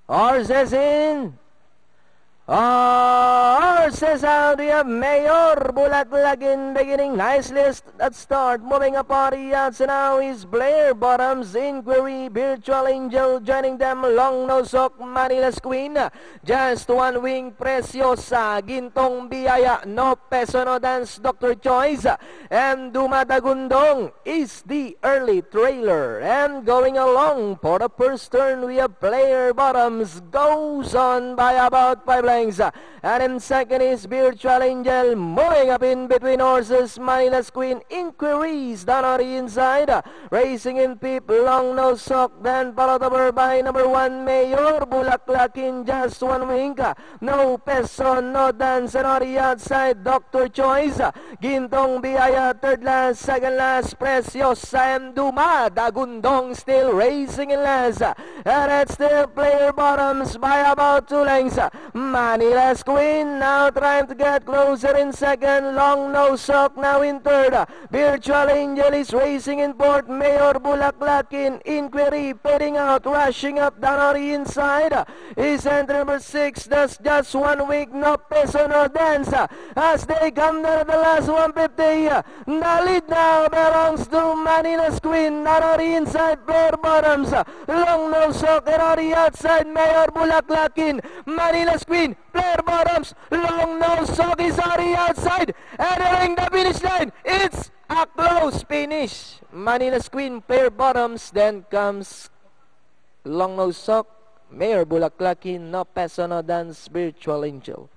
Horses in. Horses out. We have Mayor Bulaklagin beginning nicely at start. Moving up on the outs. And now is Blair Bottoms. Inquiry. Virtual Angel joining them. Long Nose Hawk. Manila's Queen. Just one wing. Preciosa. Gintong Biyaya. No Peso No Dance. Dr. Choice. And Dumadagundong is the early trailer. And going along for the first turn, we have Blair Bottoms. Goes on by about 5 lengths. And in second is Virtual Angel. Moving up in between horses, Manila's Queen. Inquiries down on the inside. Racing in peep, Long Nose Hawk. Then followed over by number 1, Mayor Bulaklakin. Just one wink. No Peso, no Dance. And on the outside, Dr. Choice. Gintong Biyaya, third last, second last, Preciosa and Dumadagundong still racing in last. And it's still Blair Bottoms by about 2 lengths. Manila's Queen now trying to get closer in second. Long Nose Hawk now in third. Virtual Angel is racing in fourth. Mayor Bulaklakin. Inquiry fading out, rushing up down on the inside. Is enter number 6. That's just 1 week. No Peso, no Dance. As they come down to the last 150. The lead now belongs to Manila's Queen. Down on the inside, Blair Bottoms. Long Nose Hawk, and on the outside, Mayor Bulaklakin. Manila's Queen, Blair Bottoms, Long Nose Hawk is on the outside, entering the finish line. It's a close finish. Manila's Queen, Blair Bottoms, then comes Long Nose Hawk, Mayor Bulaklakin, No Peso No Dance, Virtual Angel.